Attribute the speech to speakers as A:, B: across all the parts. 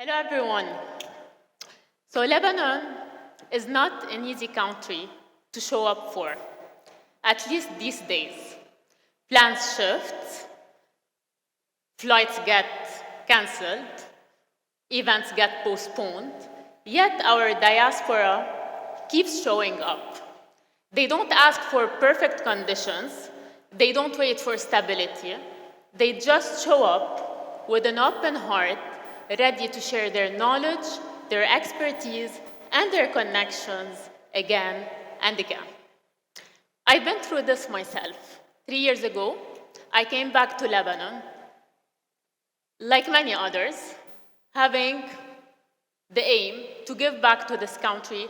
A: Hello, everyone. So Lebanon is not an easy country to show up for, at least these days. Plans shift, flights get canceled, events get postponed, yet our diaspora keeps showing up. They don't ask for perfect conditions, they don't wait for stability, they just show up with an open heart, ready to share their knowledge, their expertise, and their connections again and again. I've been through this myself. 3 years ago, I came back to Lebanon, like many others, having the aim to give back to this country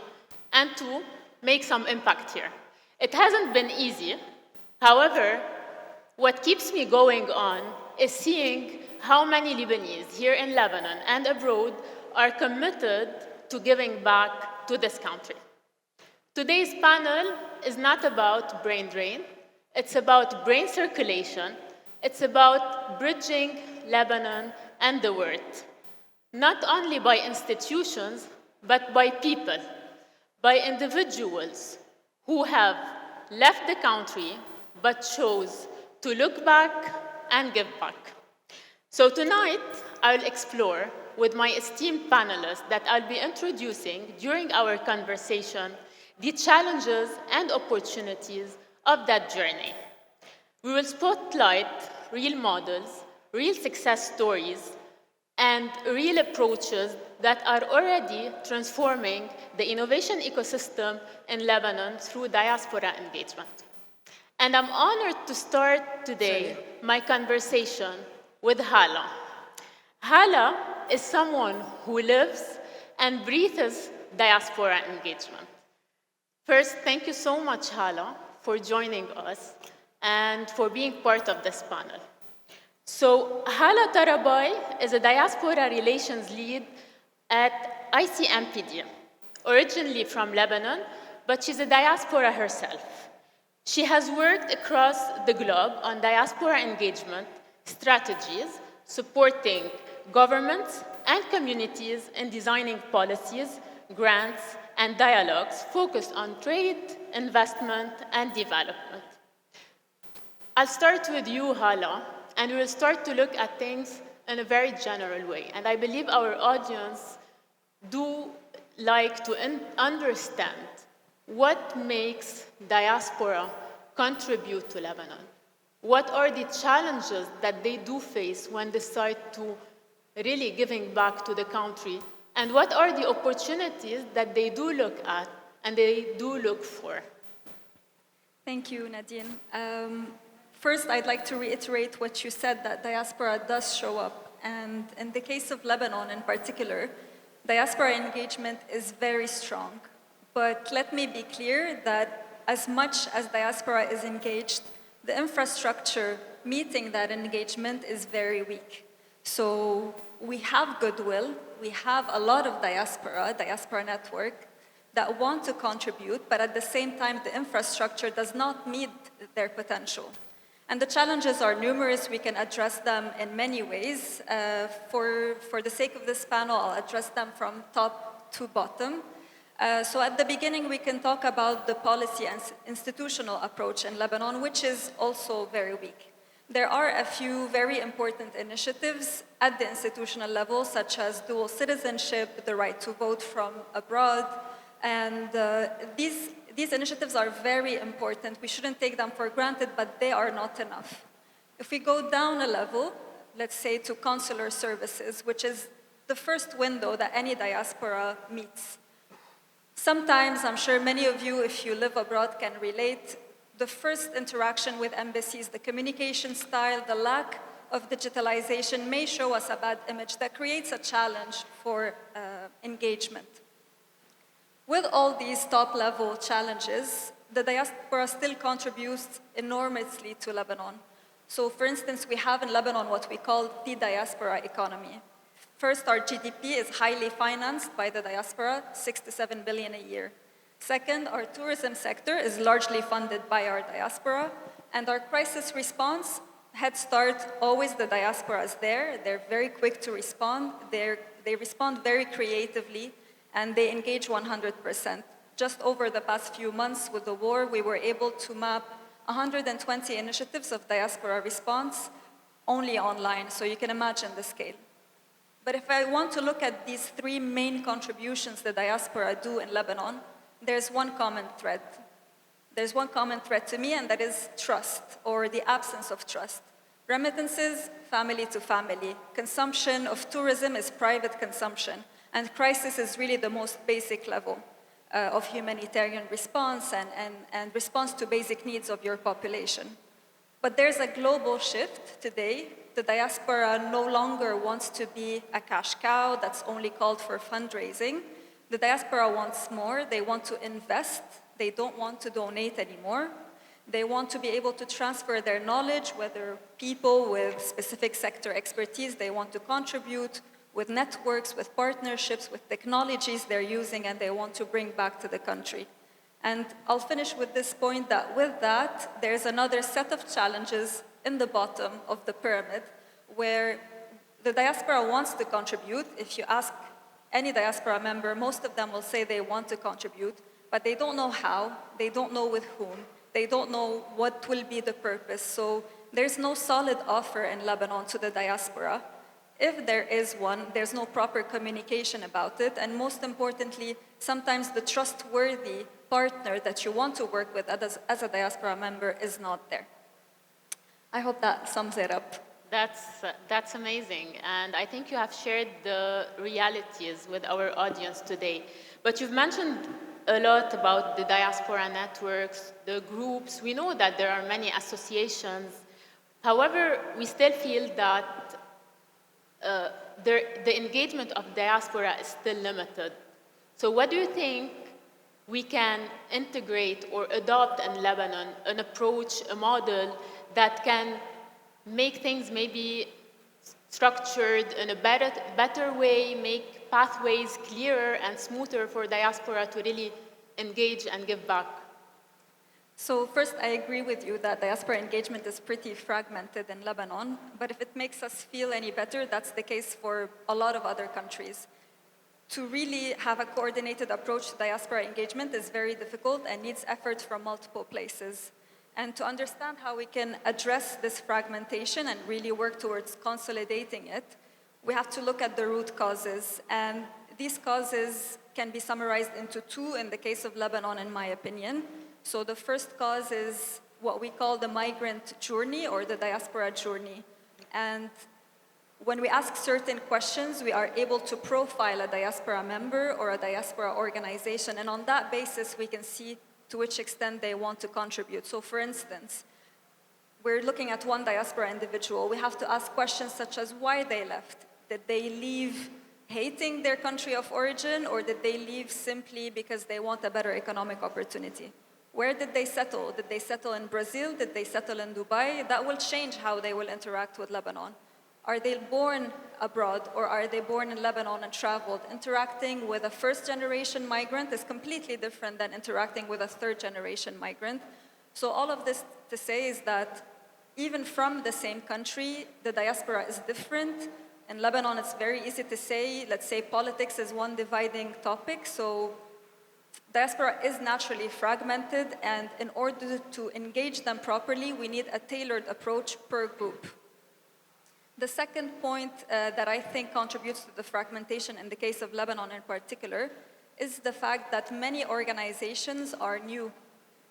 A: and to make some impact here. It hasn't been easy. However, what keeps me going on is seeing how many Lebanese here in Lebanon and abroad are committed to giving back to this country. Today's panel is not about brain drain, it's about brain circulation, it's about bridging Lebanon and the world, not only by institutions, but by people, by individuals who have left the country but chose to look back and give back. So tonight, I'll explore with my esteemed panelists that I'll be introducing during our conversation the challenges and opportunities of that journey. We will spotlight real models, real success stories, and real approaches that are already transforming the innovation ecosystem in Lebanon through diaspora engagement. And I'm honored to start today my conversation with Hala. Hala is someone who lives and breathes diaspora engagement. First, thank you so much, Hala, for joining us and for being part of this panel. So Hala Tarabay is a diaspora relations lead at ICMPD, originally from Lebanon, but she's a diaspora herself. She has worked across the globe on diaspora engagement strategies, supporting governments and communities in designing policies, grants, and dialogues focused on trade, investment, and development. I'll start with you, Hala, and we'll start to look at things in a very general way. And I believe our audience do like to understand what makes diaspora contribute to Lebanon. What are the challenges that they do face when they decide to really giving back to the country? And what are the opportunities that they do look at and they do look for?
B: Thank you, Nadine. First, I'd like to reiterate what you said, that diaspora does show up. And in the case of Lebanon in particular, diaspora engagement is very strong. But let me be clear that as much as diaspora is engaged, the infrastructure meeting that engagement is very weak. So we have goodwill, we have a lot of diaspora network that want to contribute, but at the same time, the infrastructure does not meet their potential. And the challenges are numerous. We can address them in many ways. For the sake of this panel, I'll address them from top to bottom. So at the beginning, we can talk about the policy and institutional approach in Lebanon, which is also very weak. There are a few very important initiatives at the institutional level, such as dual citizenship, the right to vote from abroad, and these initiatives are very important. We shouldn't take them for granted, but they are not enough. If we go down a level, let's say to consular services, which is the first window that any diaspora meets. Sometimes, I'm sure many of you, if you live abroad, can relate, the first interaction with embassies, the communication style, the lack of digitalization may show us a bad image that creates a challenge for engagement. With all these top-level challenges, the diaspora still contributes enormously to Lebanon. So, for instance, we have in Lebanon what we call the diaspora economy. First, our GDP is highly financed by the diaspora, 6 to 7 billion a year. Second, our tourism sector is largely funded by our diaspora, and our crisis response, Head Start, always the diaspora is there. They're very quick to respond. They're they respond very creatively, and they engage 100%. Just over the past few months with the war, we were able to map 120 initiatives of diaspora response only online, so you can imagine the scale. But if I want to look at these three main contributions the diaspora do in Lebanon, there's one common thread. There's one common thread to me, and that is trust, or the absence of trust. Remittances, family to family. Consumption of tourism is private consumption, and crisis is really the most basic level of humanitarian response and response to basic needs of your population. But there's a global shift today. The diaspora no longer wants to be a cash cow that's only called for fundraising. The diaspora wants more. They want to invest. They don't want to donate anymore. They want to be able to transfer their knowledge, whether people with specific sector expertise they want to contribute, with networks, with partnerships, with technologies they're using and they want to bring back to the country. And I'll finish with this point that with that, there's another set of challenges in the bottom of the pyramid where the diaspora wants to contribute. If you ask any diaspora member, most of them will say they want to contribute, but they don't know how, they don't know with whom, they don't know what will be the purpose. So there's no solid offer in Lebanon to the diaspora. If there is one, there's no proper communication about it, and most importantly, sometimes the trustworthy partner that you want to work with as a diaspora member is not there. I hope that sums it up.
A: That's amazing, and I think you have shared the realities with our audience today. But you've mentioned a lot about the diaspora networks, the groups. We know that there are many associations. However, we still feel that the engagement of diaspora is still limited. So what do you think we can integrate or adopt in Lebanon, an approach, a model that can make things maybe structured in a better way, make pathways clearer and smoother for diaspora to really engage and give back?
B: So first, I agree with you that diaspora engagement is pretty fragmented in Lebanon, but if it makes us feel any better, that's the case for a lot of other countries. To really have a coordinated approach to diaspora engagement is very difficult and needs effort from multiple places. And to understand how we can address this fragmentation and really work towards consolidating it, we have to look at the root causes. And these causes can be summarized into two in the case of Lebanon, in my opinion. So the first cause is what we call the migrant journey or the diaspora journey. And when we ask certain questions, we are able to profile a diaspora member or a diaspora organization. And on that basis, we can see to which extent they want to contribute. So for instance, we're looking at one diaspora individual. We have to ask questions such as why they left. Did they leave hating their country of origin, or did they leave simply because they want a better economic opportunity? Where did they settle? Did they settle in Brazil? Did they settle in Dubai? That will change how they will interact with Lebanon. Are they born abroad, or are they born in Lebanon and traveled? Interacting with a first-generation migrant is completely different than interacting with a third-generation migrant. So all of this to say is that even from the same country, the diaspora is different. In Lebanon, it's very easy to say, let's say politics is one dividing topic. So diaspora is naturally fragmented, and in order to engage them properly, we need a tailored approach per group. The second point that I think contributes to the fragmentation in the case of Lebanon in particular is the fact that many organizations are new.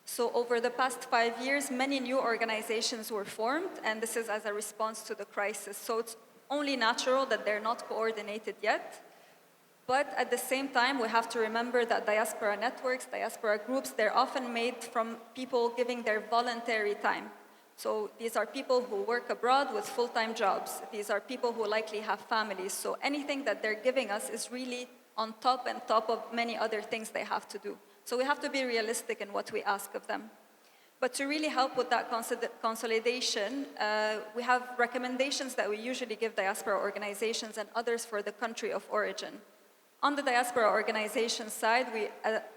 B: So over the past 5 years, many new organizations were formed, and this is as a response to the crisis. So it's only natural that they're not coordinated yet. But at the same time, we have to remember that diaspora networks, diaspora groups, they're often made from people giving their voluntary time. So these are people who work abroad with full-time jobs. These are people who likely have families. So anything that they're giving us is really on top and top of many other things they have to do. So we have to be realistic in what we ask of them. But to really help with that consolidation, we have recommendations that we usually give diaspora organizations and others for the country of origin. On the diaspora organization side, we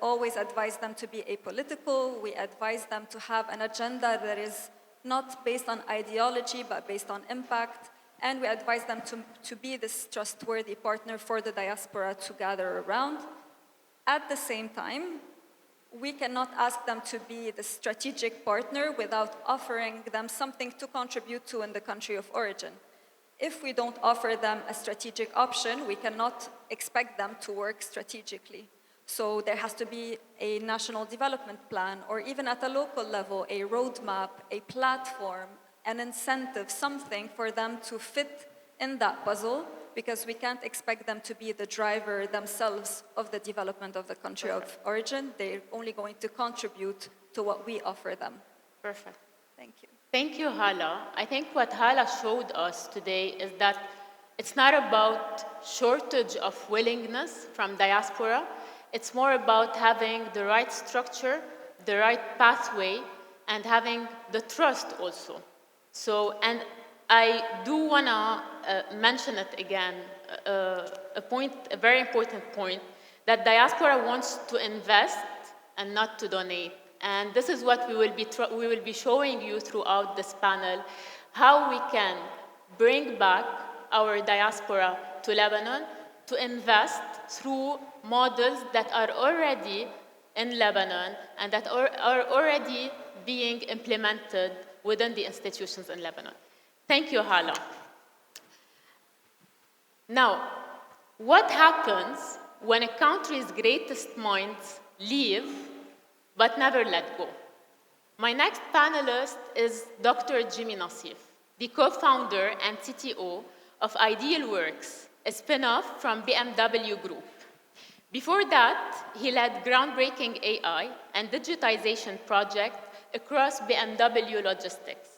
B: always advise them to be apolitical. We advise them to have an agenda that is not based on ideology, but based on impact. And we advise them to be this trustworthy partner for the diaspora to gather around. At the same time, we cannot ask them to be the strategic partner without offering them something to contribute to in the country of origin. If we don't offer them a strategic option, we cannot expect them to work strategically. So there has to be a national development plan, or even at a local level, a roadmap, a platform, an incentive, something for them to fit in that puzzle, because we can't expect them to be the driver themselves of the development of the country of origin. They're only going to contribute to what we offer them.
A: Perfect.
B: Thank you.
A: Thank you, Hala. I think what Hala showed us today is that it's not about shortage of willingness from diaspora. It's more about having the right structure, the right pathway, and having the trust also. So, and I do want to mention it again, a very important point, that diaspora wants to invest and not to donate. And this is what we will be showing you throughout this panel, how we can bring back our diaspora to Lebanon to invest through models that are already in Lebanon and that are already being implemented within the institutions in Lebanon. Thank you, Hala. Now, what happens when a country's greatest minds leave but never let go? My next panelist is Dr. Jimmy Nassif, the co-founder and CTO of IDEALworks, a spin-off from BMW Group. Before that, he led groundbreaking AI and digitization projects across BMW Logistics.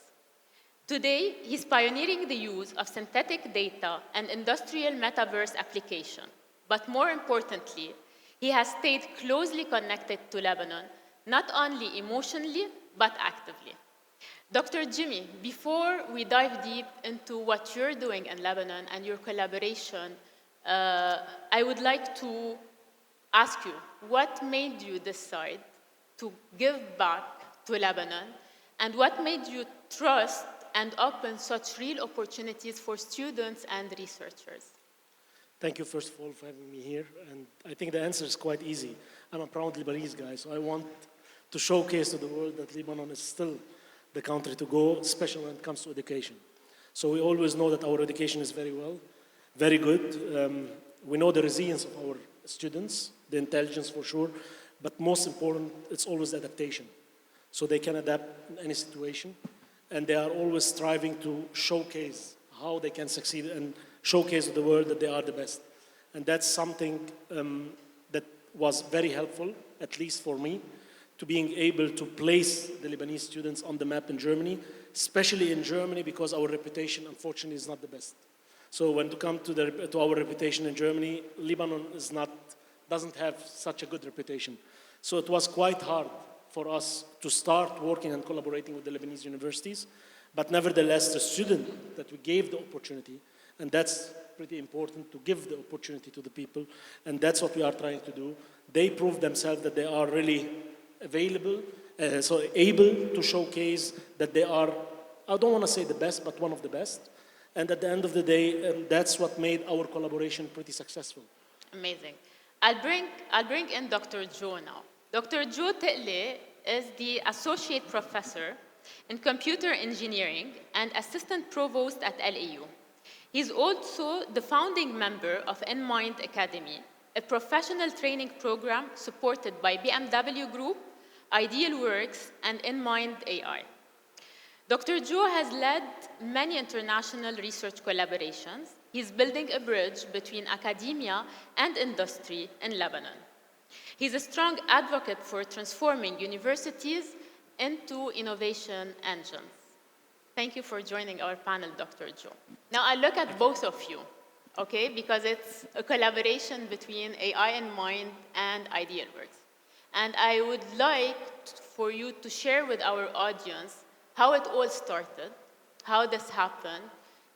A: Today, he's pioneering the use of synthetic data and industrial metaverse application. But more importantly, he has stayed closely connected to Lebanon, not only emotionally, but actively. Dr. Jimmy, before we dive deep into what you're doing in Lebanon and your collaboration, I would like to ask you, what made you decide to give back to Lebanon, and what made you trust and open such real opportunities for students and researchers?
C: Thank you, first of all, for having me here. And I think the answer is quite easy. I'm a proud Lebanese guy, so I want to showcase to the world that Lebanon is still the country to go, especially when it comes to education. So we always know that our education is very good. We know the resilience of our students, the intelligence for sure, but most important, it's always adaptation. So they can adapt in any situation, and they are always striving to showcase how they can succeed and showcase to the world that they are the best. And that's something that was very helpful, at least for me, to being able to place the Lebanese students on the map in Germany, especially in Germany, because our reputation, unfortunately, is not the best. So when it comes to our reputation in Germany, Lebanon doesn't have such a good reputation. So it was quite hard for us to start working and collaborating with the Lebanese universities, but nevertheless, the student that we gave the opportunity, and that's pretty important, to give the opportunity to the people, and that's what we are trying to do. They proved themselves that they are really available, so able to showcase that they are, I don't want to say the best, but one of the best. And at the end of the day, that's what made our collaboration pretty successful.
A: Amazing. I'll bring in Dr. Joe now. Dr. Joe Tekli is the Associate Professor in Computer Engineering and Assistant Provost at LAU. He's also the founding member of InMind Academy, a professional training program supported by BMW Group, IDEALworks, and InMind AI. Dr. Joe has led many international research collaborations. He's building a bridge between academia and industry in Lebanon. He's a strong advocate for transforming universities into innovation engines. Thank you for joining our panel, Dr. Joe. Now I look at both of you, okay, because it's a collaboration between AI and Mind and IDEALworks. And I would like for you to share with our audience how it all started, how this happened.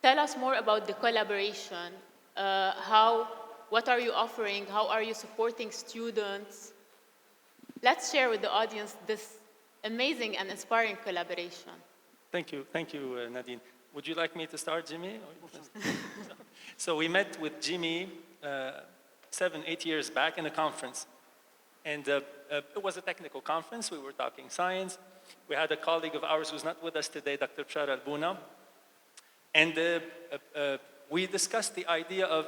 A: Tell us more about the collaboration, what are you offering, how are you supporting students? Let's share with the audience this amazing and inspiring collaboration.
D: Thank you, Nadine. Would you like me to start, Jimmy? So we met with Jimmy 7, 8 years back in a conference. And it was a technical conference. We were talking science. We had a colleague of ours who's not with us today, Dr. Bshar Al-Bouna. And we discussed the idea of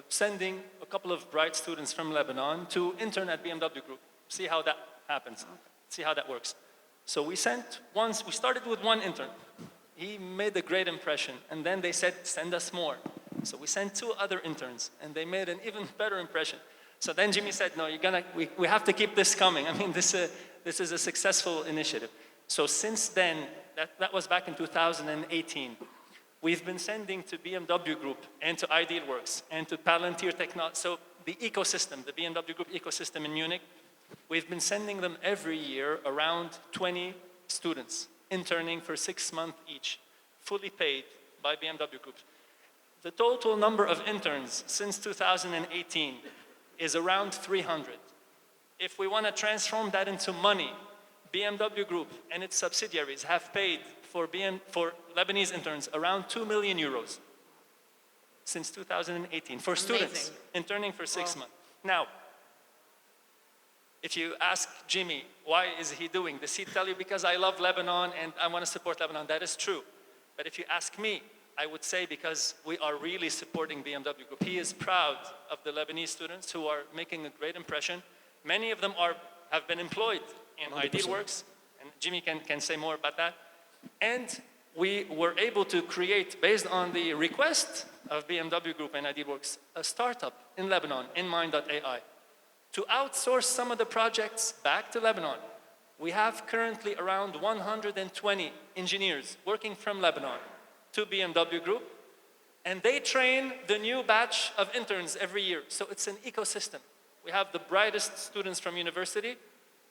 D: sending a couple of bright students from Lebanon to intern at BMW Group, see how that happens, see how that works. So we started with one intern. He made a great impression, and then they said, send us more. So we sent 2 other interns, and they made an even better impression. So then Jimmy said, no, we have to keep this coming. I mean, this is a successful initiative. So since then, that was back in 2018, we've been sending to BMW Group and to IDEALworks and to Palantir Technology. So the ecosystem, the BMW Group ecosystem in Munich, we've been sending them every year around 20 students, interning for 6 months each, fully paid by BMW Group. The total number of interns since 2018 is around 300. If we want to transform that into money, BMW Group and its subsidiaries have paid for Lebanese interns around 2 million euros since 2018 for students interning for 6 months. Now, if you ask Jimmy, why is he doing this? He'd tell you, because I love Lebanon and I want to support Lebanon. That is true. But if you ask me, I would say because we are really supporting BMW Group. He is proud of the Lebanese students who are making a great impression. Many of them have been employed in
C: 100%.
D: IDEALworks, and Jimmy can say more about that. And we were able to create, based on the request of BMW Group and IDEALworks, a startup in Lebanon, InMind.ai, to outsource some of the projects back to Lebanon. We have currently around 120 engineers working from Lebanon to BMW Group, and they train the new batch of interns every year. So it's an ecosystem. We have the brightest students from university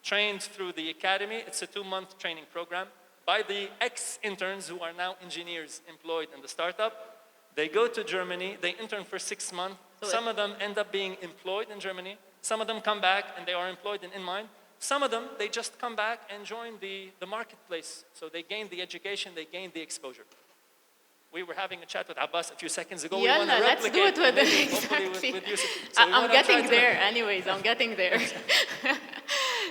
D: trained through the academy. It's a 2-month training program by the ex-interns who are now engineers employed in the startup. They go to Germany, they intern for 6 months. Some of them end up being employed in Germany. Some of them come back and they are employed in InMind. Some of them, they just come back and join the marketplace. So they gain the education, they gain the exposure. We were having a chat with Abbas a few seconds ago.
A: Yeah, let's do it with exactly.
D: With Yousif. So
A: I'm getting there anyways, I'm getting there.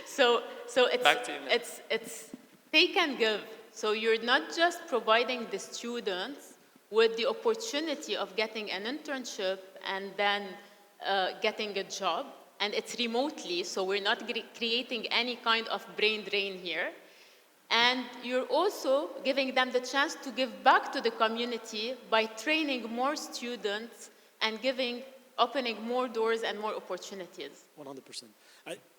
A: so it's take and give. So you're not just providing the students with the opportunity of getting an internship and then getting a job, and it's remotely, so we're not creating any kind of brain drain here. And you're also giving them the chance to give back to the community by training more students and opening more doors and more opportunities.
C: 100%.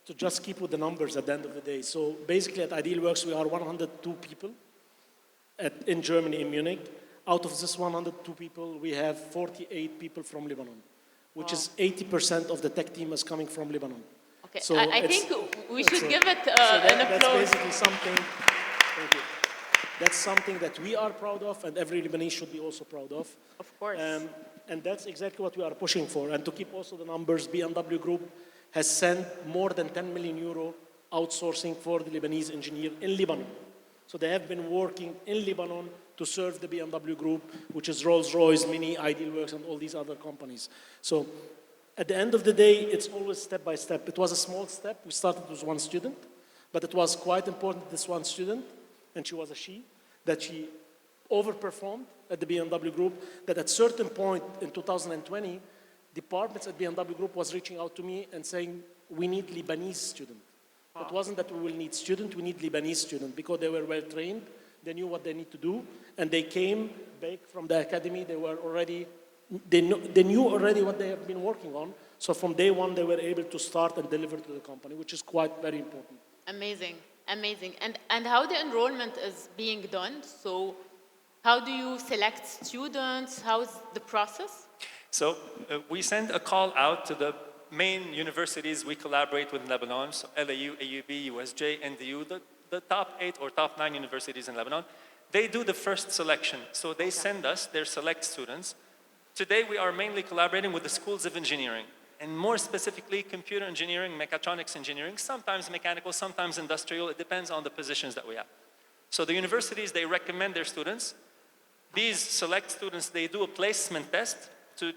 C: To just keep with the numbers at the end of the day. So basically at IDEALworks, we are 102 people in Germany, in Munich. Out of this 102 people, we have 48 people from Lebanon, which is 80% of the tech team is coming from Lebanon.
A: Okay,
C: so
A: I think we should give it an applause.
C: That's basically something, thank you. That's something that we are proud of, and every Lebanese should be also proud of.
A: Of course.
C: And that's exactly what we are pushing for. And to keep also the numbers, BMW Group has sent more than 10 million euro outsourcing for the Lebanese engineer in Lebanon. So they have been working in Lebanon to serve the BMW Group, which is Rolls-Royce, Mini, IDEALworks, and all these other companies. So at the end of the day, it's always step by step. It was a small step. We started with one student, but it was quite important, this one student, and she was a she, that she overperformed at the BMW Group, that at certain point in 2020, departments at BMW Group was reaching out to me and saying, we need Lebanese students. It wasn't that we will need students, we need Lebanese students, because they were well trained, they knew what they need to do, and they came back from the academy, they knew already what they have been working on, so from day one they were able to start and deliver to the company, which is quite very important.
A: Amazing, amazing. And how the enrollment is being done, so how do you select students, how's the process?
D: So we send a call out to the main universities we collaborate with in Lebanon, so LAU, AUB, USJ, NDU, the top 8 or top 9 universities in Lebanon. They do the first selection, so they send us their select students. Today we are mainly collaborating with the schools of engineering, and more specifically computer engineering, mechatronics engineering, sometimes mechanical, sometimes industrial, it depends on the positions that we have. So the universities, they recommend their students. These select students, they do a placement test to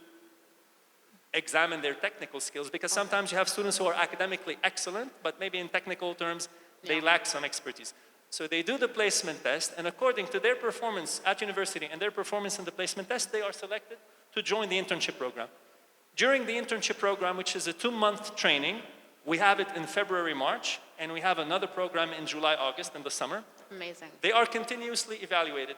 D: examine their technical skills, because sometimes you have students who are academically excellent, but maybe in technical terms, they lack some expertise. So they do the placement test, and according to their performance at university and their performance in the placement test, they are selected to join the internship program. During the internship program, which is a 2-month training, we have it in February, March, and we have another program in July, August, in the summer.
A: Amazing.
D: They are continuously evaluated.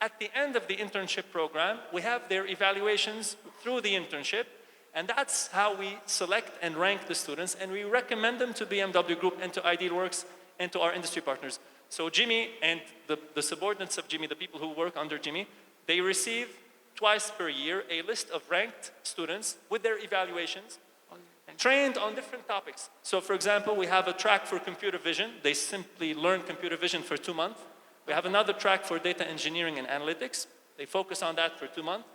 D: At the end of the internship program, we have their evaluations through the internship, and that's how we select and rank the students, and we recommend them to BMW Group and to IDEALworks and to our industry partners. So Jimmy and the subordinates of Jimmy, the people who work under Jimmy, they receive twice per year a list of ranked students with their evaluations, trained on different topics. So for example, we have a track for computer vision. They simply learn computer vision for 2 months. We have another track for data engineering and analytics. They focus on that for 2 months.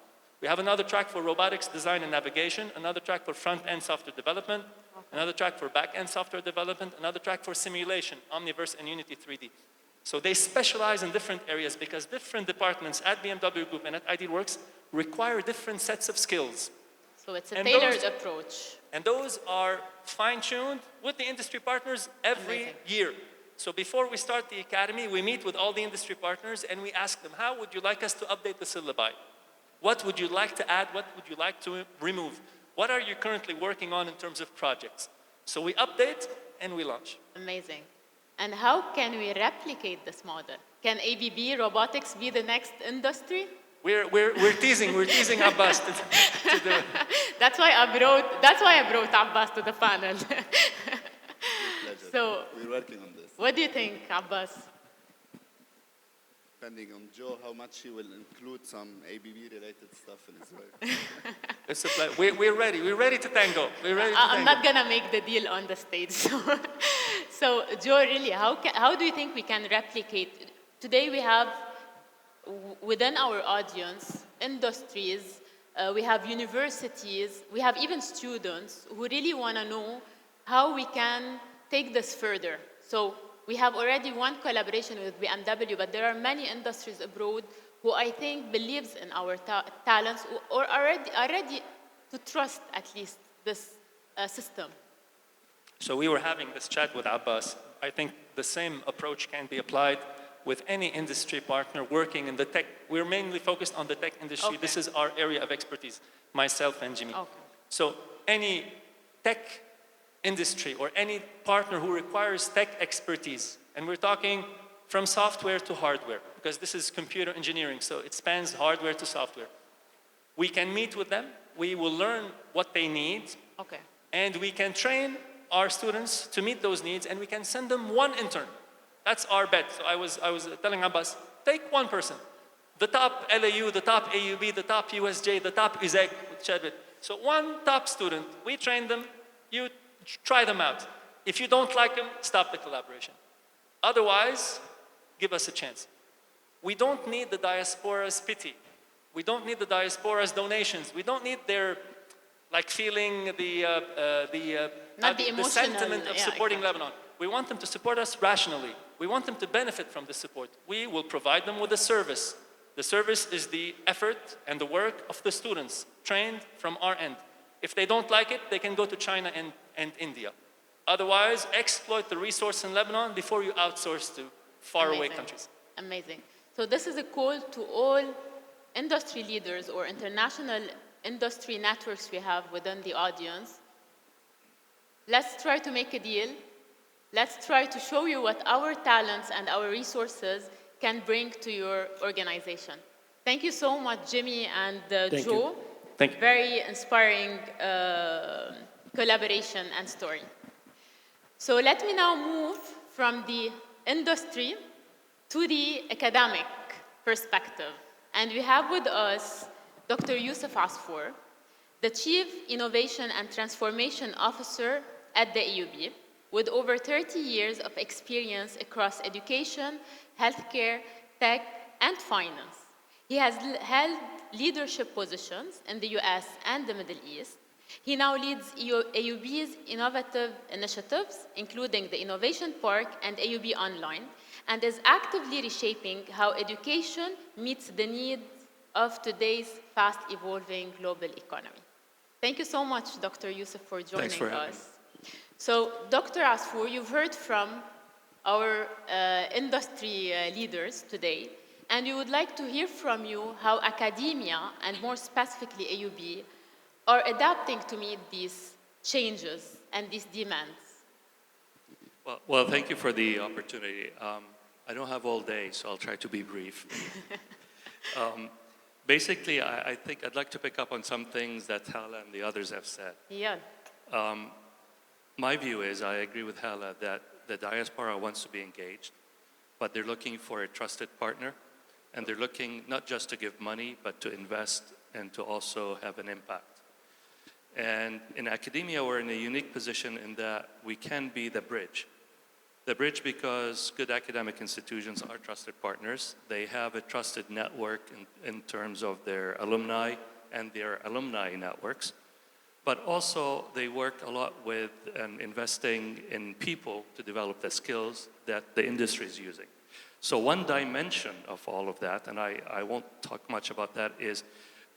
D: We have another track for robotics, design and navigation, another track for front-end software development, another track for back-end software development, another track for simulation, Omniverse and Unity 3D. So they specialize in different areas because different departments at BMW Group and at IDEALworks require different sets of skills.
A: So it's a tailored approach.
D: And those are fine-tuned with the industry partners every year. So before we start the academy, we meet with all the industry partners and we ask them, how would you like us to update the syllabi? What would you like to add? What would you like to remove? What are you currently working on in terms of projects? So we update and we launch.
A: Amazing. And how can we replicate this model? Can ABB Robotics be the next industry?
D: We're teasing Abbas to do it.
A: That's why I brought Abbas to the panel. So
E: we're working on this.
A: What do you think, Abbas?
E: Depending on Joe, how much he will include some ABB-related stuff in his work.
D: It's a pleasure. We're ready. We're ready to tango. We're ready to tango.
A: I'm not gonna make the deal on the stage. So Joe, really, how do you think we can replicate? Today we have within our audience industries, we have universities, we have even students who really want to know how we can take this further. So we have already one collaboration with BMW, but there are many industries abroad who I think believes in our talents or are ready to trust at least this system.
D: So we were having this chat with Abbas. I think the same approach can be applied with any industry partner working in the tech. We're mainly focused on the tech industry.
A: Okay.
D: This is our area of expertise, myself and Jimmy.
A: Okay.
D: So any tech industry or any partner who requires tech expertise, and we're talking from software to hardware, because this is computer engineering, so it spans hardware to software. We can meet with them, we will learn what they need,
A: Okay.
D: and we can train our students to meet those needs, and we can send them one intern. That's our bet. So I was telling Abbas, take one person. The top LAU, the top AUB, the top USJ, the top USEG, so one top student, we train them, you try them out. If you don't like them, stop the collaboration. Otherwise, give us a chance. We don't need the diaspora's pity. We don't need the diaspora's donations. We don't need their feeling the sentiment of supporting Lebanon. We want them to support us rationally. We want them to benefit from this support. We will provide them with a service. The service is the effort and the work of the students, trained from our end. If they don't like it, they can go to China and India. Otherwise, exploit the resource in Lebanon before you outsource to faraway countries.
A: Amazing. So this is a call to all industry leaders or international industry networks we have within the audience. Let's try to make a deal. Let's try to show you what our talents and our resources can bring to your organization. Thank you so much, Jimmy and Joe.
D: Thank you.
A: Very inspiring collaboration and story. So let me now move from the industry to the academic perspective. And we have with us Dr. Yousif Asfour, the Chief Innovation and Transformation Officer at the AUB, with over 30 years of experience across education, healthcare, tech, and finance. He has held leadership positions in the US and the Middle East. He now leads AUB's innovative initiatives, including the Innovation Park and AUB Online, and is actively reshaping how education meets the needs of today's fast-evolving global economy. Thank you so much, Dr. Yousif, for joining
F: Thanks for having
A: us. So, Dr. Asfour, you've heard from our industry leaders today, and we would like to hear from you how academia, and more specifically AUB, are adapting to meet these changes and these demands.
F: Well, thank you for the opportunity. I don't have all day, so I'll try to be brief. Basically, I think I'd like to pick up on some things that Hala and the others have said.
A: Yeah.
F: My view is, I agree with Hala, that the diaspora wants to be engaged, but they're looking for a trusted partner, and they're looking not just to give money, but to invest and to also have an impact. And in academia, we're in a unique position in that we can be the bridge. The bridge because good academic institutions are trusted partners. They have a trusted network in terms of their alumni and their alumni networks. But also, they work a lot with investing in people to develop the skills that the industry is using. So one dimension of all of that, and I won't talk much about that, is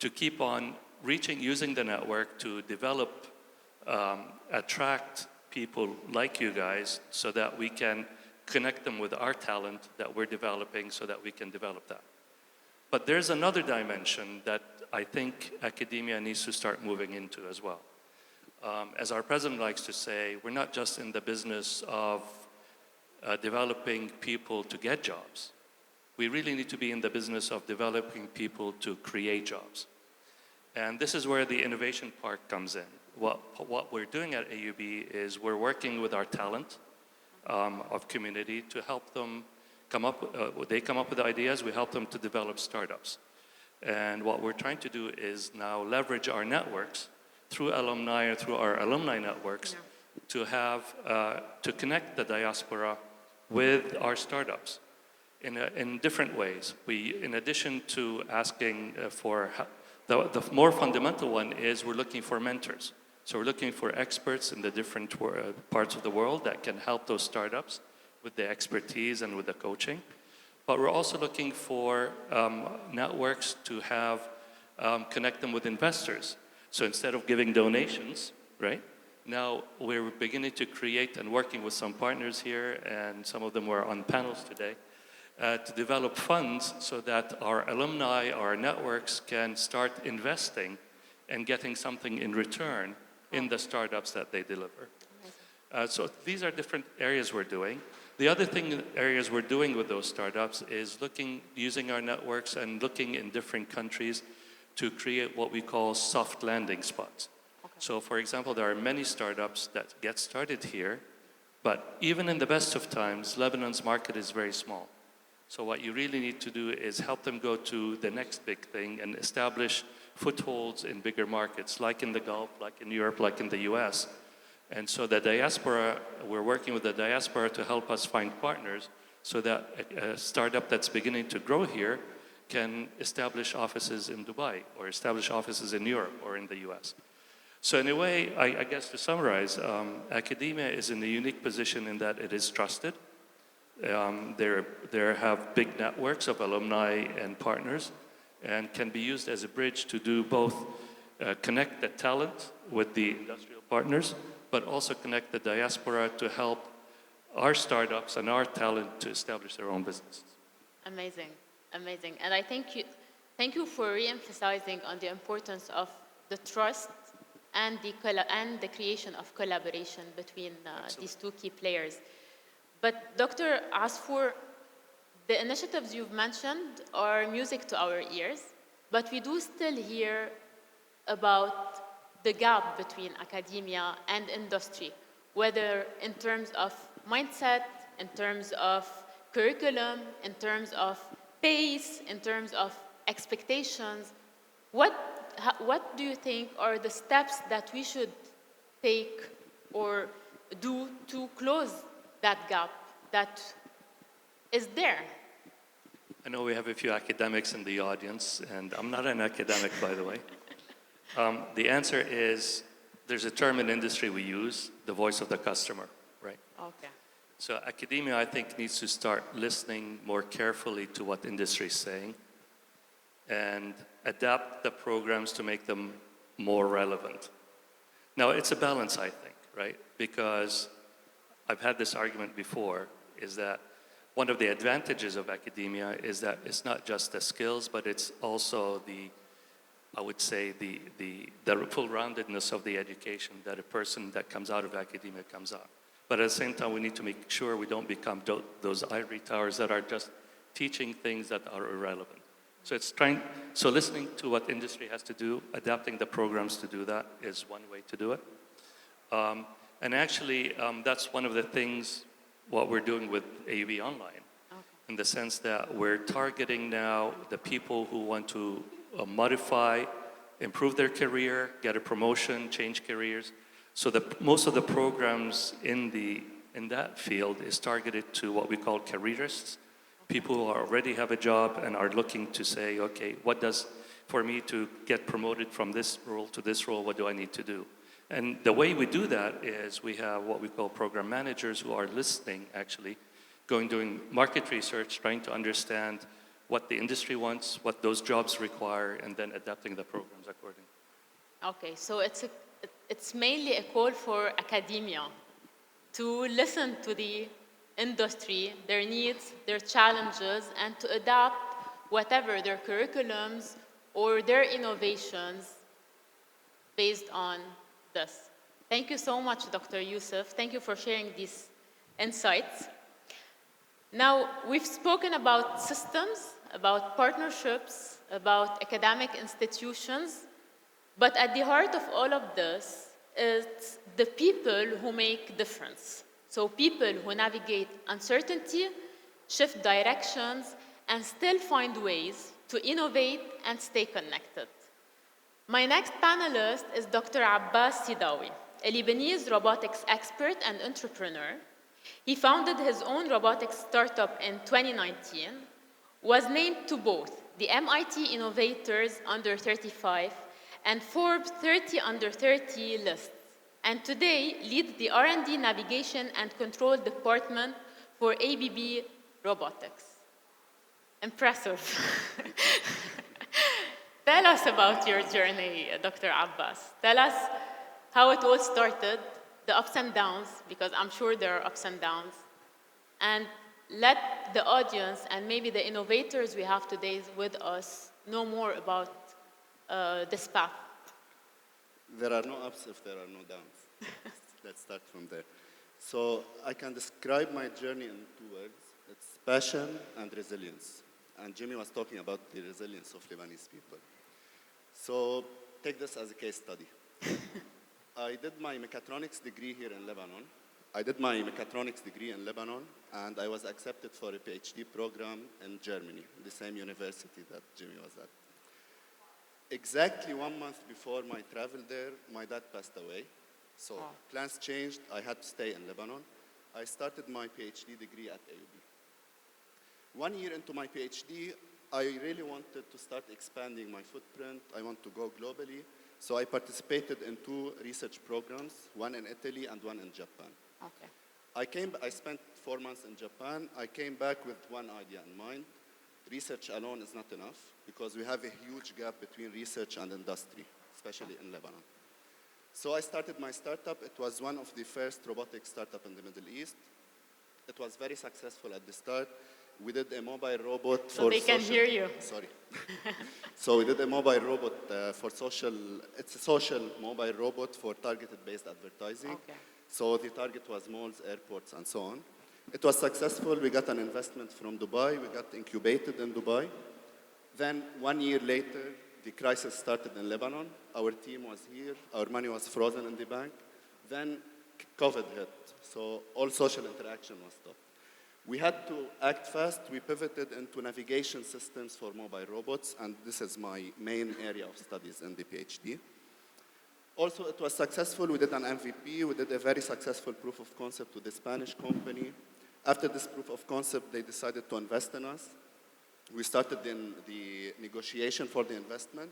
F: to keep on using the network to develop, attract people like you guys so that we can connect them with our talent that we're developing so that we can develop that. But there's another dimension that I think academia needs to start moving into as well. As our president likes to say, we're not just in the business of developing people to get jobs. We really need to be in the business of developing people to create jobs. And this is where the innovation part comes in. What we're doing at AUB is we're working with our talent of community to help them they come up with ideas, we help them to develop startups. And what we're trying to do is now leverage our networks through alumni or through our alumni networks to connect the diaspora with our startups in different ways. In addition to asking for the more fundamental one is we're looking for mentors. So we're looking for experts in the different parts of the world that can help those startups with the expertise and with the coaching. But we're also looking for networks to connect them with investors. So instead of giving donations, right? Now we're beginning to create and working with some partners here, and some of them were on panels today, to develop funds so that our alumni, our networks can start investing and getting something in return in the startups that they deliver. So these are different areas we're doing. The other areas we're doing with those startups is using our networks and looking in different countries to create what we call soft landing spots. Okay. So for example, there are many startups that get started here, but even in the best of times, Lebanon's market is very small. So what you really need to do is help them go to the next big thing and establish footholds in bigger markets, like in the Gulf, like in Europe, like in the US. And so the diaspora, we're working with the diaspora to help us find partners so that a startup that's beginning to grow here can establish offices in Dubai or establish offices in Europe or in the US. So in a way, I guess to summarize, academia is in a unique position in that it is trusted. They have big networks of alumni and partners and can be used as a bridge to do both connect the talent with the industrial partners, but also connect the diaspora to help our startups and our talent to establish their own businesses.
A: Amazing, amazing. And I thank you for re-emphasizing on the importance of the trust and the creation of collaboration between these two key players. But Dr. Asfour, the initiatives you've mentioned are music to our ears, but we do still hear about the gap between academia and industry, whether in terms of mindset, in terms of curriculum, in terms of pace, in terms of expectations. What do you think are the steps that we should take or do to close that gap that is there?
F: I know we have a few academics in the audience, and I'm not an academic, by the way. The answer is, there's a term in industry we use, the voice of the customer, right?
A: Okay.
F: So academia, I think, needs to start listening more carefully to what industry is saying. and adapt the programs to make them more relevant. Now, it's a balance, I think, right? Because I've had this argument before, is that one of the advantages of academia is that it's not just the skills, but it's also I would say, the full-roundedness of the education that a person that comes out of academia comes out. But at the same time, we need to make sure we don't become those ivory towers that are just teaching things that are irrelevant. So listening to what industry has to do, adapting the programs to do that is one way to do it. And actually, that's one of the things what we're doing with AUB Online, in the sense that we're targeting now the people who want to modify, improve their career, get a promotion, change careers. So most of the programs in that field is targeted to what we call careerists, people who already have a job and are looking to say, okay, for me to get promoted from this role to this role, what do I need to do? And the way we do that is we have what we call program managers who are listening, actually, doing market research, trying to understand what the industry wants, what those jobs require, and then adapting the programs accordingly.
A: Okay, so it's mainly a call for academia to listen to the industry, their needs, their challenges, and to adapt whatever their curriculums or their innovations based on this. Thank you so much, Dr. Yousif. Thank you for sharing these insights. Now, we've spoken about systems, about partnerships, about academic institutions, but at the heart of all of this is the people who make difference. So people who navigate uncertainty, shift directions, and still find ways to innovate and stay connected. My next panelist is Dr. Abbas Sidaoui, a Lebanese robotics expert and entrepreneur. He founded his own robotics startup in 2019, was named to both the MIT Innovators Under 35 and Forbes 30 Under 30 lists, and today leads the R&D Navigation and Control Department for ABB Robotics. Impressive. Tell us about your journey, Dr. Abbas. Tell us how it all started, the ups and downs, because I'm sure there are ups and downs, and let the audience and maybe the innovators we have today with us know more about this path.
E: There are no ups if there are no downs. Let's start from there. So I can describe my journey in 2 words. It's passion and resilience. And Jimmy was talking about the resilience of Lebanese people. So take this as a case study. I did my mechatronics degree here in Lebanon. And I was accepted for a PhD program in Germany, the same university that Jimmy was at. Exactly 1 month before my travel there, my dad passed away. So plans changed, I had to stay in Lebanon. I started my PhD degree at AUB. 1 year into my PhD, I really wanted to start expanding my footprint. I want to go globally. So I participated in 2 research programs, one in Italy and one in Japan.
A: Okay.
E: I spent 4 months in Japan. I came back with one idea in mind. Research alone is not enough because we have a huge gap between research and industry, especially in Lebanon. So I started my startup. It was one of the first robotic startups in the Middle East. It was very successful at the start. We did a mobile robot for
A: So they can hear you.
E: Sorry. So we did a mobile robot for social. It's a social mobile robot for targeted-based advertising.
A: Okay.
E: So the target was malls, airports, and so on. It was successful. We got an investment from Dubai. We got incubated in Dubai. Then 1 year later, the crisis started in Lebanon. Our team was here. Our money was frozen in the bank. Then COVID hit. So all social interaction was stopped. We had to act fast. We pivoted into navigation systems for mobile robots, and this is my main area of studies in the PhD. Also, it was successful. We did an MVP. We did a very successful proof of concept with a Spanish company. After this proof of concept, they decided to invest in us. We started in the negotiation for the investment.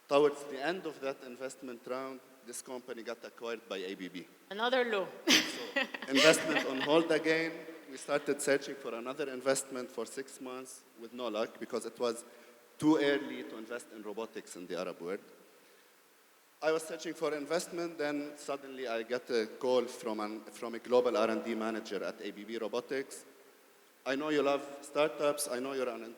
E: Towards the end of that investment round, this company got acquired by ABB.
A: Another low.
E: So investment on hold again. We started searching for another investment for 6 months with no luck because it was too early to invest in robotics in the Arab world. I was searching for investment, then suddenly I get a call from a global R&D manager at ABB Robotics. I know you love startups, I know you're an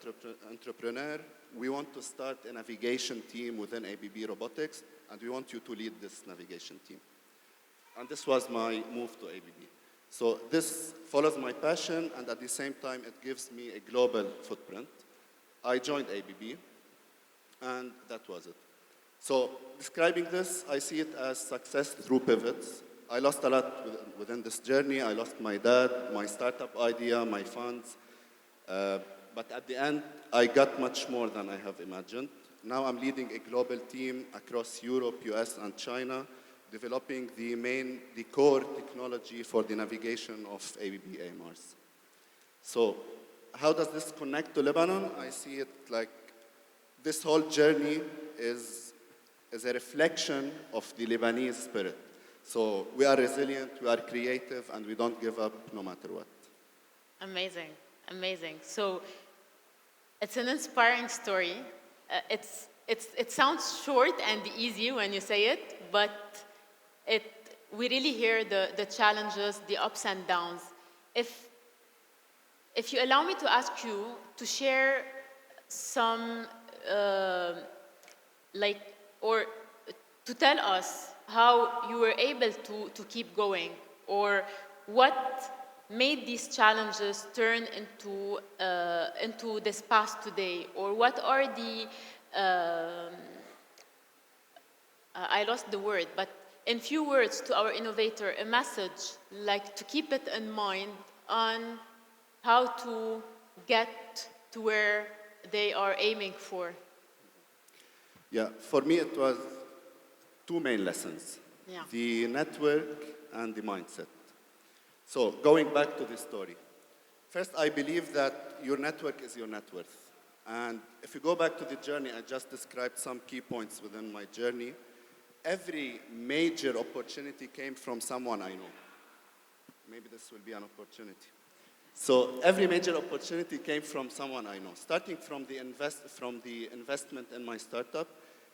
E: entrepreneur. We want to start a navigation team within ABB Robotics, and we want you to lead this navigation team. And this was my move to ABB. So this follows my passion, and at the same time, it gives me a global footprint. I joined ABB, and that was it. So describing this, I see it as success through pivots. I lost a lot within this journey. I lost my dad, my startup idea, my funds. But at the end, I got much more than I have imagined. Now I'm leading a global team across Europe, US, and China, developing the core technology for the navigation of ABB AMRs. So how does this connect to Lebanon? I see it like this whole journey is a reflection of the Lebanese spirit. So we are resilient, we are creative, and we don't give up no matter what.
A: Amazing, amazing. So it's an inspiring story. It sounds short and easy when you say it, but we really hear the challenges, the ups and downs. If you allow me to ask you to share some, or to tell us how you were able to keep going, or what made these challenges turn into this past today, or what are the, I lost the word, but in few words to our innovator, a message like to keep it in mind on how to get to where they are aiming for.
E: Yeah, for me it was two main lessons.
A: Yeah.
E: The network and the mindset. So going back to this story. First, I believe that your network is your net worth. And if you go back to the journey, I just described some key points within my journey. Every major opportunity came from someone I know. Maybe this will be an opportunity. So every major opportunity came from someone I know. Starting from the investment in my startup,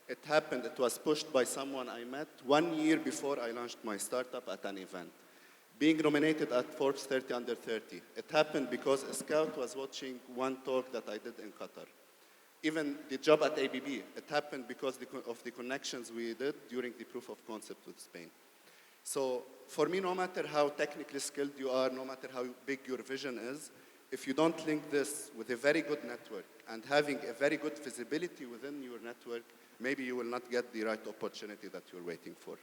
E: it happened, it was pushed by someone I met 1 year before I launched my startup at an event. Being nominated at Forbes 30 Under 30, it happened because a scout was watching one talk that I did in Qatar. Even the job at ABB, it happened because of the connections we did during the proof of concept with Spain. So for me, no matter how technically skilled you are, no matter how big your vision is, if you don't link this with a very good network and having a very good visibility within your network, maybe you will not get the right opportunity that you're waiting for.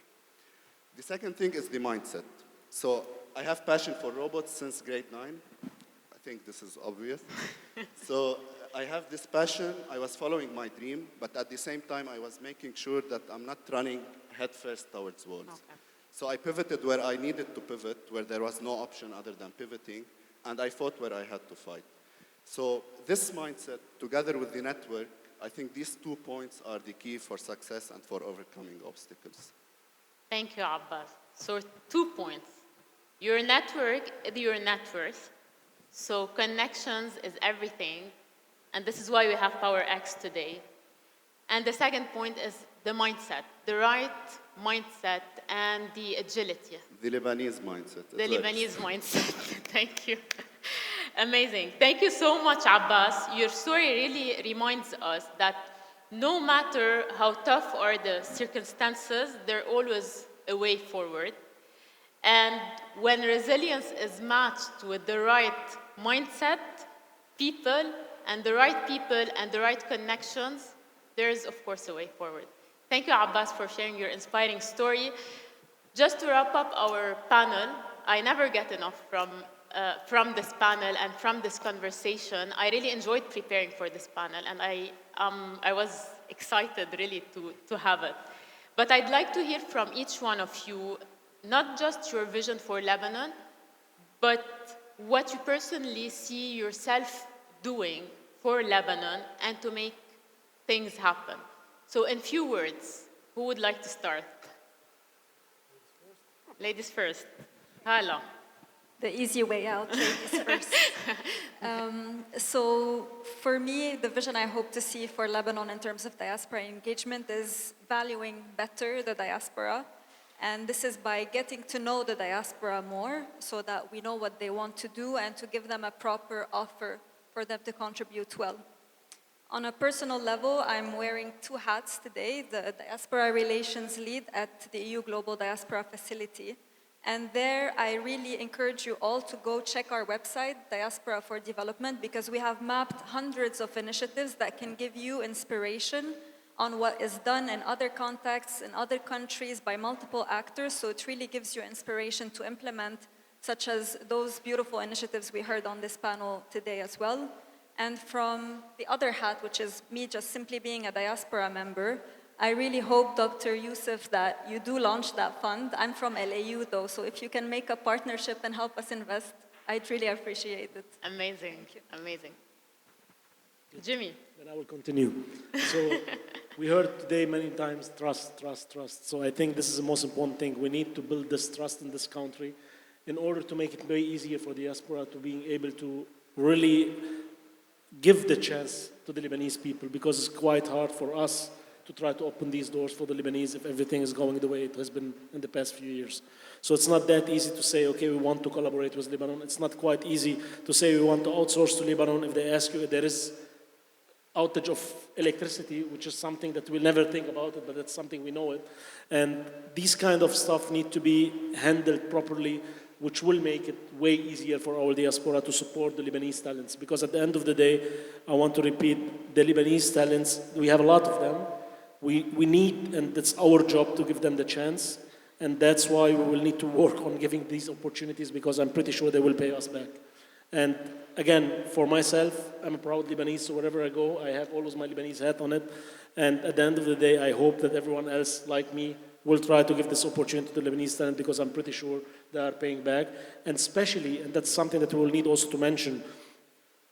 E: The second thing is the mindset. So I have passion for robots since grade 9. I think this is obvious. So I have this passion. I was following my dream, but at the same time, I was making sure that I'm not running headfirst towards walls.
A: Okay.
E: So I pivoted where I needed to pivot, where there was no option other than pivoting, and I fought where I had to fight. So this mindset, together with the network, I think these 2 points are the key for success and for overcoming obstacles.
A: Thank you, Abbas. So 2 points. Your network is your net worth. So connections is everything. And this is why we have PowerX today. And the second point is the mindset, the right mindset and the agility.
E: The Lebanese mindset.
A: The Lebanese mindset. Thank you. Amazing. Thank you so much, Abbas. Your story really reminds us that no matter how tough are the circumstances, there's always a way forward. And when resilience is matched with the right mindset, people and the right connections, there is, of course, a way forward. Thank you, Abbas, for sharing your inspiring story. Just to wrap up our panel, I never get enough from this panel and from this conversation. I really enjoyed preparing for this panel, and I was excited, really, to have it. But I'd like to hear from each one of you, not just your vision for Lebanon, but what you personally see yourself doing for Lebanon and to make things happen. So in few words, who would like to start? Ladies first. Hala.
B: the easy way out, ladies first. So for me, the vision I hope to see for Lebanon in terms of diaspora engagement is valuing better the diaspora. And this is by getting to know the diaspora more so that we know what they want to do and to give them a proper offer for them to contribute well. On a personal level, I'm wearing 2 hats today, the Diaspora Relations Lead at the EU Global Diaspora Facility. And there, I really encourage you all to go check our website, Diaspora for Development, because we have mapped hundreds of initiatives that can give you inspiration on what is done in other contexts, in other countries, by multiple actors. So it really gives you inspiration to implement, such as those beautiful initiatives we heard on this panel today as well. And from the other hat, which is me just simply being a diaspora member, I really hope, Dr. Yousif, that you do launch that fund. I'm from LAU though, so if you can make a partnership and help us invest, I'd really appreciate it.
A: Amazing, amazing. Jimmy.
C: Then I will continue. So we heard today many times, trust, trust, trust. So I think this is the most important thing. We need to build this trust in this country in order to make it way easier for diaspora to being able to really give the chance to the Lebanese people, because it's quite hard for us to try to open these doors for the Lebanese if everything is going the way it has been in the past few years. So it's not that easy to say, okay, we want to collaborate with Lebanon. It's not quite easy to say we want to outsource to Lebanon if they ask you if there is outage of electricity, which is something that we'll never think about it, but it's something we know it. And these kind of stuff need to be handled properly, which will make it way easier for our diaspora to support the Lebanese talents. Because at the end of the day, I want to repeat, the Lebanese talents, we have a lot of them. We need, and it's our job to give them the chance. And that's why we will need to work on giving these opportunities, because I'm pretty sure they will pay us back. And again, for myself, I'm a proud Lebanese, so wherever I go, I have always my Lebanese hat on it. And at the end of the day, I hope that everyone else, like me, will try to give this opportunity to the Lebanese talent, because I'm pretty sure they are paying back. And especially, and that's something that we will need also to mention,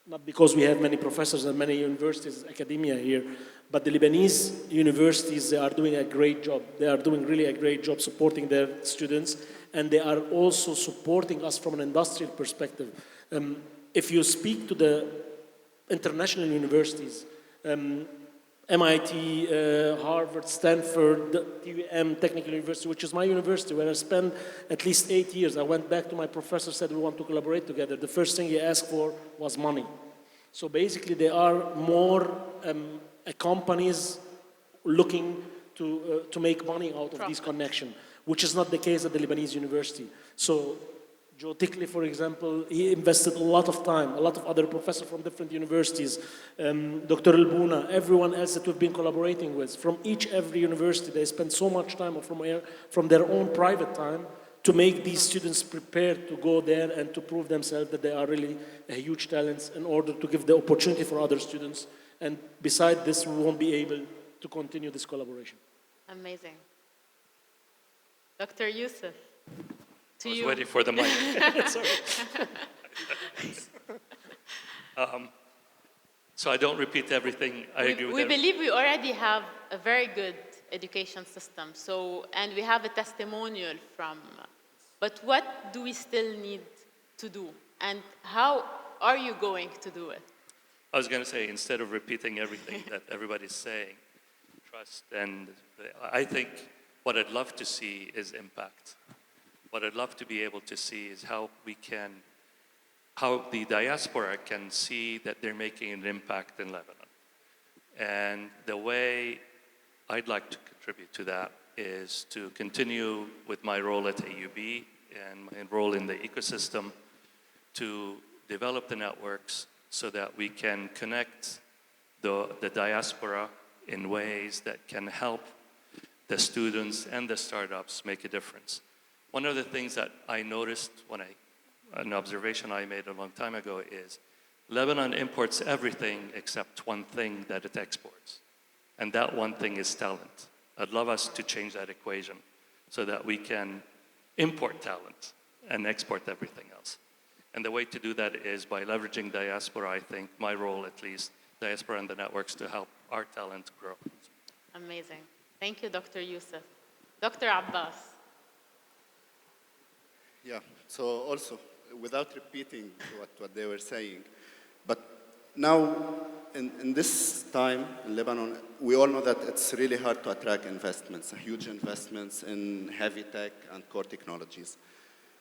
C: not because we have many professors and many universities, academia here, but the Lebanese universities, they are doing a great job. They are doing really a great job supporting their students, and they are also supporting us from an industrial perspective. If you speak to the international universities, MIT, Harvard, Stanford, TUM, Technical University, which is my university, where I spent at least 8 years. I went back to my professor, said we want to collaborate together. The first thing he asked for was money. So basically, there are more companies looking to make money out of these connections, which is not the case at the Lebanese university. So Tekli, for example, he invested a lot of time, a lot of other professors from different universities, Dr. Elbouna, everyone else that we've been collaborating with, from every university, they spend so much time from their own private time to make these students prepared to go there and to prove themselves that they are really a huge talents in order to give the opportunity for other students. And beside this, we won't be able to continue this collaboration.
A: Amazing. Dr. Yousif.
F: I was waiting for the mic. So I don't repeat everything. I agree with
A: We believe we already have a very good education system. So, and we have a testimonial from, but what do we still need to do? And how are you going to do it?
F: I was going to say, instead of repeating everything that everybody's saying, trust, and I think what I'd love to see is impact. What I'd love to be able to see is how the diaspora can see that they're making an impact in Lebanon. And the way I'd like to contribute to that is to continue with my role at AUB and my role in the ecosystem to develop the networks so that we can connect the diaspora in ways that can help the students and the startups make a difference. One of the things that I noticed an observation I made a long time ago is Lebanon imports everything except one thing that it exports. And that one thing is talent. I'd love us to change that equation so that we can import talent and export everything else. And the way to do that is by leveraging diaspora, I think, my role at least, diaspora and the networks to help our talent grow.
A: Amazing. Thank you, Dr. Yousif. Dr. Abbas.
E: Yeah, so also, without repeating what they were saying. But now, in this time in Lebanon, we all know that it's really hard to attract investments, huge investments in heavy tech and core technologies.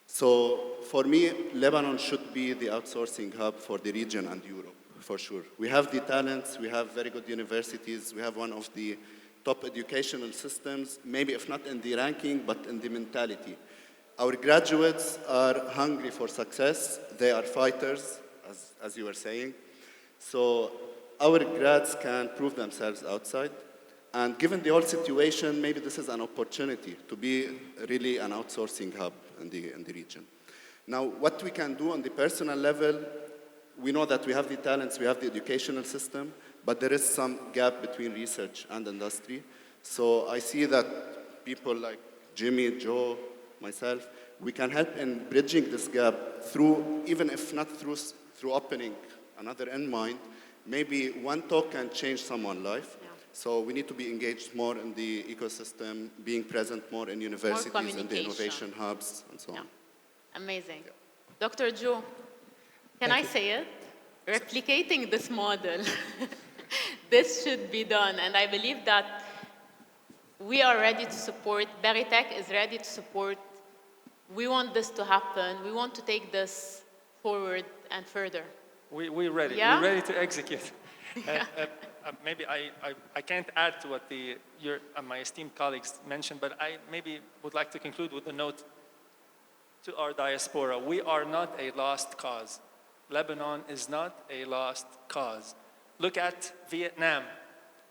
E: So for me, Lebanon should be the outsourcing hub for the region and Europe, for sure. We have the talents, we have very good universities, we have one of the top educational systems, maybe if not in the ranking, but in the mentality. Our graduates are hungry for success. They are fighters, as you were saying. So our grads can prove themselves outside. And given the whole situation, maybe this is an opportunity to be really an outsourcing hub in the region. Now, what we can do on the personal level, we know that we have the talents, we have the educational system, but there is some gap between research and industry. So I see that people like Jimmy, Joe, myself, we can help in bridging this gap through, even if not through opening another end mind, maybe one talk can change someone's life. Yeah. So we need to be engaged more in the ecosystem, being present more in universities and the innovation hubs and so on.
A: Amazing. Yeah. Dr. Joe, can I say it? Replicating this model, this should be done. And I believe that we are ready to support, Berytech is ready to support. We want this to happen. We want to take this forward and further.
D: We're ready. Yeah? We're ready to execute. Maybe I can't add to what my esteemed colleagues mentioned, but I maybe would like to conclude with a note to our diaspora. We are not a lost cause. Lebanon is not a lost cause. Look at Vietnam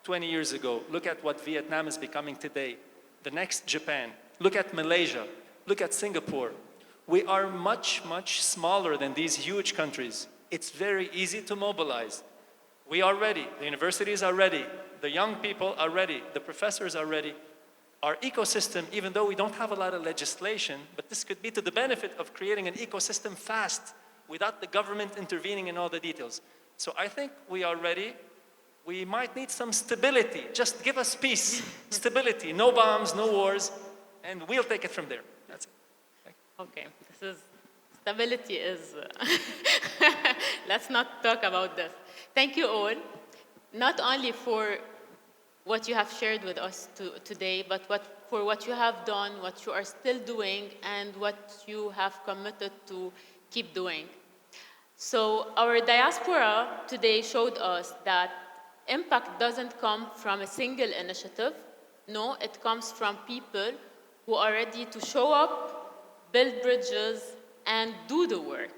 D: 20 years ago. Look at what Vietnam is becoming today. The next Japan. Look at Malaysia. Look at Singapore. We are much, much smaller than these huge countries. It's very easy to mobilize. We are ready. The universities are ready. The young people are ready. The professors are ready. Our ecosystem, even though we don't have a lot of legislation, but this could be to the benefit of creating an ecosystem fast without the government intervening in all the details. So I think we are ready. We might need some stability. Just give us peace, stability, no bombs, no wars, and we'll take it from there. That's it.
A: Okay, stability is, let's not talk about this. Thank you all, not only for what you have shared with us today, but for what you have done, what you are still doing, and what you have committed to keep doing. So our diaspora today showed us that impact doesn't come from a single initiative. No, it comes from people who are ready to show up, build bridges, and do the work.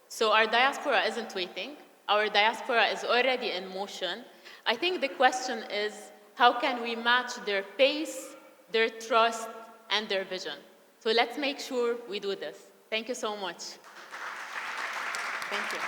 A: So our diaspora isn't waiting. Our diaspora is already in motion. I think the question is, how can we match their pace, their trust, and their vision? So let's make sure we do this. Thank you so much. Thank you.